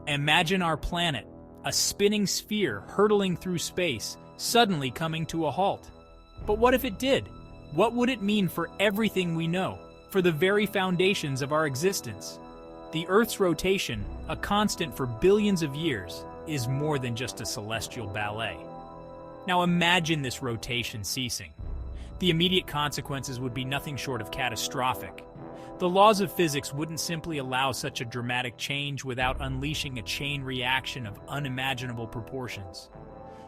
Imagine our planet, a spinning sphere hurtling through space, suddenly coming to a halt. But what if it did? What would it mean for everything we know, for the very foundations of our existence? The Earth's rotation, a constant for billions of years, is more than just a celestial ballet. Now imagine this rotation ceasing. The immediate consequences would be nothing short of catastrophic. The laws of physics wouldn't simply allow such a dramatic change without unleashing a chain reaction of unimaginable proportions.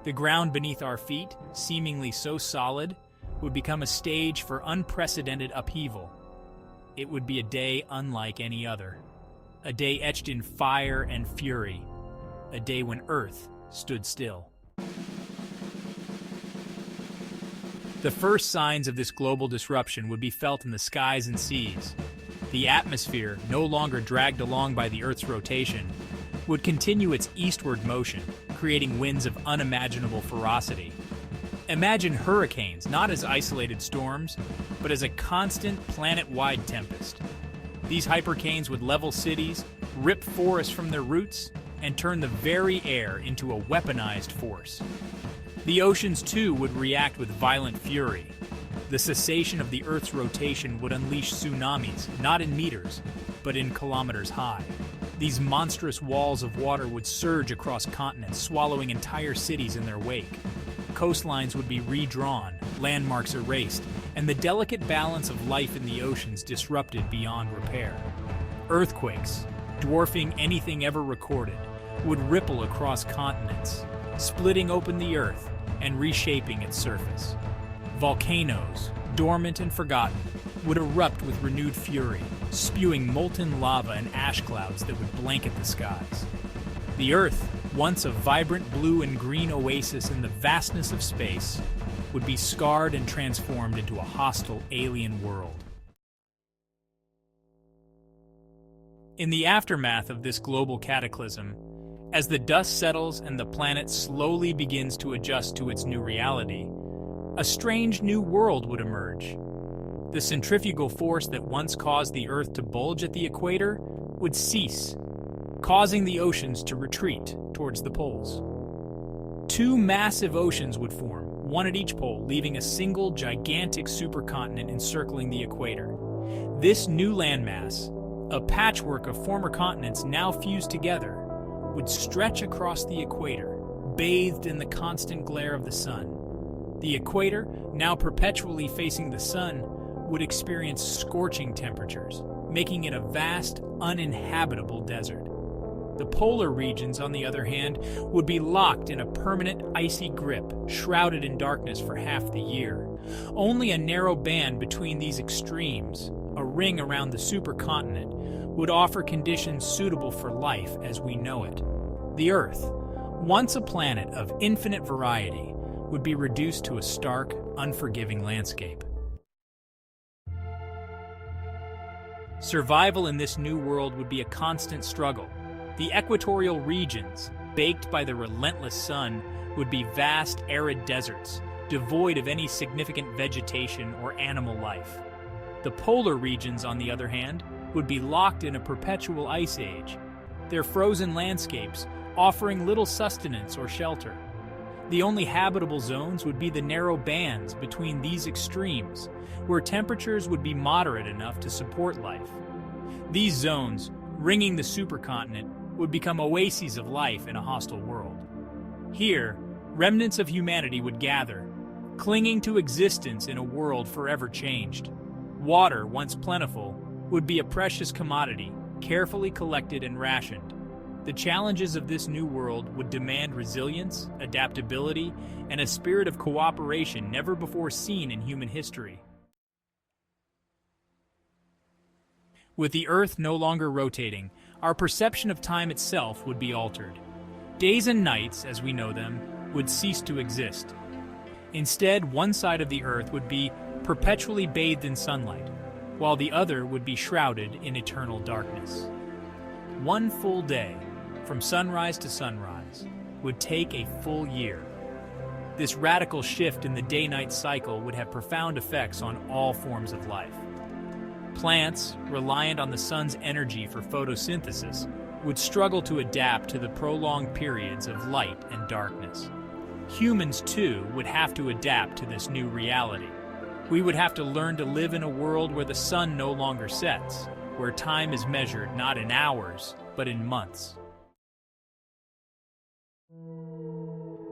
The ground beneath our feet, seemingly so solid, would become a stage for unprecedented upheaval. It would be a day unlike any other. A day etched in fire and fury. A day when Earth stood still. The first signs of this global disruption would be felt in the skies and seas. The atmosphere, no longer dragged along by the Earth's rotation, would continue its eastward motion, creating winds of unimaginable ferocity. Imagine hurricanes not as isolated storms, but as a constant planet-wide tempest. These hypercanes would level cities, rip forests from their roots, and turn the very air into a weaponized force. The oceans, too, would react with violent fury. The cessation of the Earth's rotation would unleash tsunamis, not in meters, but in kilometers high. These monstrous walls of water would surge across continents, swallowing entire cities in their wake. Coastlines would be redrawn, landmarks erased, and the delicate balance of life in the oceans disrupted beyond repair. Earthquakes, dwarfing anything ever recorded, would ripple across continents, splitting open the Earth and reshaping its surface. Volcanoes, dormant and forgotten, would erupt with renewed fury, spewing molten lava and ash clouds that would blanket the skies. The Earth, once a vibrant blue and green oasis in the vastness of space, would be scarred and transformed into a hostile alien world. In the aftermath of this global cataclysm, as the dust settles and the planet slowly begins to adjust to its new reality, a strange new world would emerge. The centrifugal force that once caused the Earth to bulge at the equator would cease, causing the oceans to retreat towards the poles. Two massive oceans would form, one at each pole, leaving a single gigantic supercontinent encircling the equator. This new landmass, a patchwork of former continents now fused together, would stretch across the equator, bathed in the constant glare of the sun. The equator, now perpetually facing the sun, would experience scorching temperatures, making it a vast, uninhabitable desert. The polar regions, on the other hand, would be locked in a permanent icy grip, shrouded in darkness for half the year. Only a narrow band between these extremes, a ring around the supercontinent, would offer conditions suitable for life as we know it. The Earth, once a planet of infinite variety, would be reduced to a stark, unforgiving landscape. Survival in this new world would be a constant struggle. The equatorial regions, baked by the relentless sun, would be vast, arid deserts, devoid of any significant vegetation or animal life. The polar regions, on the other hand, would be locked in a perpetual ice age, their frozen landscapes offering little sustenance or shelter. The only habitable zones would be the narrow bands between these extremes, where temperatures would be moderate enough to support life. These zones, ringing the supercontinent, would become oases of life in a hostile world. Here, remnants of humanity would gather, clinging to existence in a world forever changed. Water, once plentiful, would be a precious commodity, carefully collected and rationed. The challenges of this new world would demand resilience, adaptability, and a spirit of cooperation never before seen in human history. With the Earth no longer rotating, our perception of time itself would be altered. Days and nights, as we know them, would cease to exist. Instead, one side of the Earth would be perpetually bathed in sunlight, while the other would be shrouded in eternal darkness. One full day, from sunrise to sunrise, would take a full year. This radical shift in the day-night cycle would have profound effects on all forms of life. Plants, reliant on the sun's energy for photosynthesis, would struggle to adapt to the prolonged periods of light and darkness. Humans, too, would have to adapt to this new reality. We would have to learn to live in a world where the sun no longer sets, where time is measured not in hours, but in months.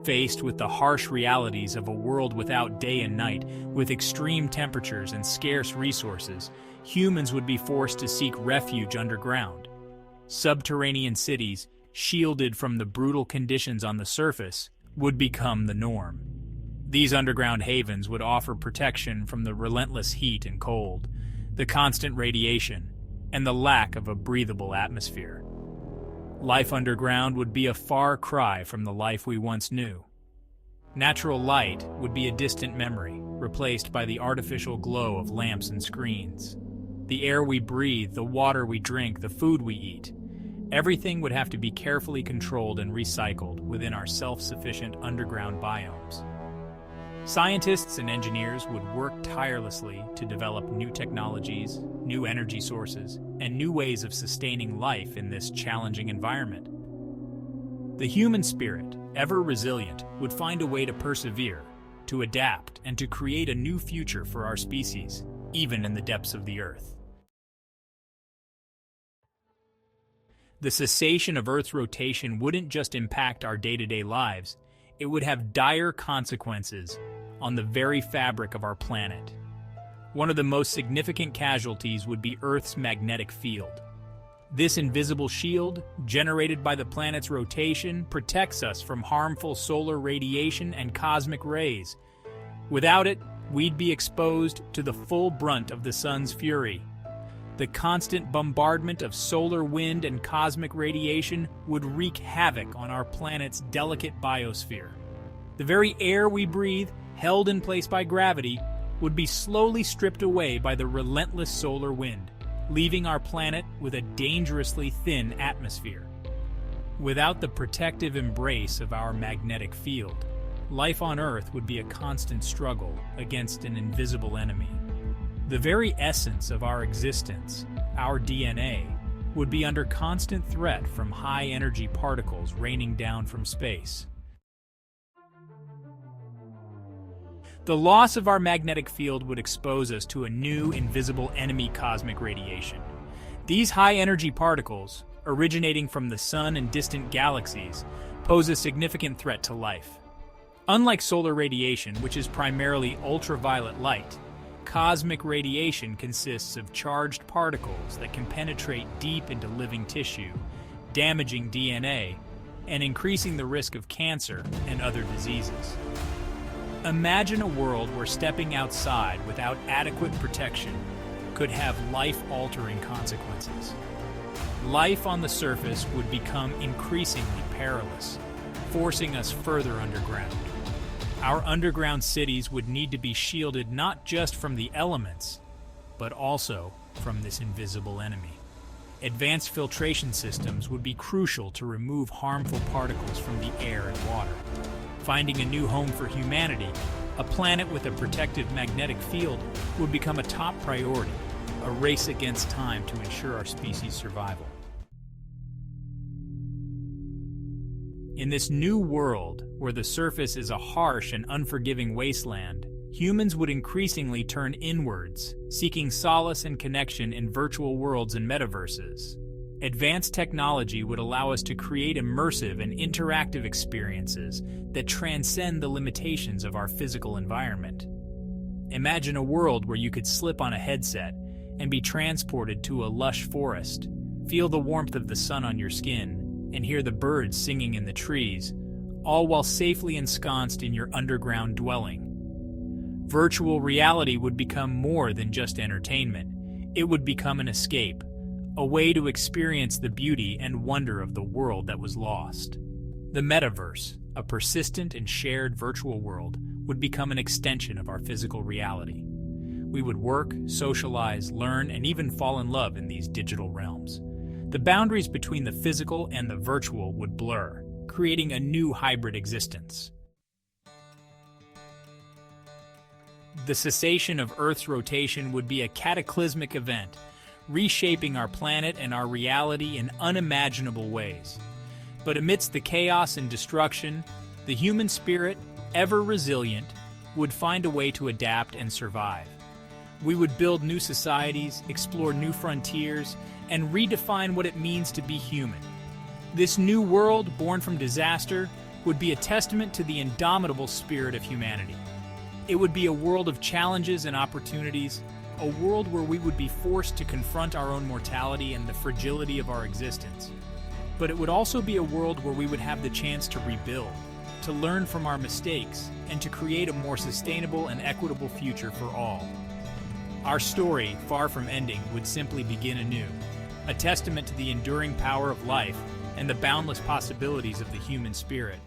Faced with the harsh realities of a world without day and night, with extreme temperatures and scarce resources, humans would be forced to seek refuge underground. Subterranean cities, shielded from the brutal conditions on the surface, would become the norm. These underground havens would offer protection from the relentless heat and cold, the constant radiation, and the lack of a breathable atmosphere. Life underground would be a far cry from the life we once knew. Natural light would be a distant memory, replaced by the artificial glow of lamps and screens. The air we breathe, the water we drink, the food we eat, everything would have to be carefully controlled and recycled within our self-sufficient underground biomes. Scientists and engineers would work tirelessly to develop new technologies, new energy sources, and new ways of sustaining life in this challenging environment. The human spirit, ever resilient, would find a way to persevere, to adapt, and to create a new future for our species, even in the depths of the Earth. The cessation of Earth's rotation wouldn't just impact our day-to-day lives, it would have dire consequences on the very fabric of our planet. One of the most significant casualties would be Earth's magnetic field. This invisible shield, generated by the planet's rotation, protects us from harmful solar radiation and cosmic rays. Without it, we'd be exposed to the full brunt of the sun's fury. The constant bombardment of solar wind and cosmic radiation would wreak havoc on our planet's delicate biosphere. The very air we breathe, held in place by gravity, would be slowly stripped away by the relentless solar wind, leaving our planet with a dangerously thin atmosphere. Without the protective embrace of our magnetic field, life on Earth would be a constant struggle against an invisible enemy. The very essence of our existence, our DNA, would be under constant threat from high-energy particles raining down from space. The loss of our magnetic field would expose us to a new, invisible enemy cosmic radiation. These high-energy particles, originating from the sun and distant galaxies, pose a significant threat to life. Unlike solar radiation, which is primarily ultraviolet light, cosmic radiation consists of charged particles that can penetrate deep into living tissue, damaging DNA, and increasing the risk of cancer and other diseases. Imagine a world where stepping outside without adequate protection could have life-altering consequences. Life on the surface would become increasingly perilous, forcing us further underground. Our underground cities would need to be shielded not just from the elements, but also from this invisible enemy. Advanced filtration systems would be crucial to remove harmful particles from the air and water. Finding a new home for humanity, a planet with a protective magnetic field, would become a top priority, a race against time to ensure our species' survival. In this new world, where the surface is a harsh and unforgiving wasteland, humans would increasingly turn inwards, seeking solace and connection in virtual worlds and metaverses. Advanced technology would allow us to create immersive and interactive experiences that transcend the limitations of our physical environment. Imagine a world where you could slip on a headset and be transported to a lush forest, feel the warmth of the sun on your skin, and hear the birds singing in the trees, all while safely ensconced in your underground dwelling. Virtual reality would become more than just entertainment. It would become an escape, a way to experience the beauty and wonder of the world that was lost. The metaverse, a persistent and shared virtual world, would become an extension of our physical reality. We would work, socialize, learn, and even fall in love in these digital realms. The boundaries between the physical and the virtual would blur, creating a new hybrid existence. The cessation of Earth's rotation would be a cataclysmic event, reshaping our planet and our reality in unimaginable ways. But amidst the chaos and destruction, the human spirit, ever resilient, would find a way to adapt and survive. We would build new societies, explore new frontiers, and redefine what it means to be human. This new world, born from disaster, would be a testament to the indomitable spirit of humanity. It would be a world of challenges and opportunities, a world where we would be forced to confront our own mortality and the fragility of our existence. But it would also be a world where we would have the chance to rebuild, to learn from our mistakes, and to create a more sustainable and equitable future for all. Our story, far from ending, would simply begin anew, a testament to the enduring power of life and the boundless possibilities of the human spirit.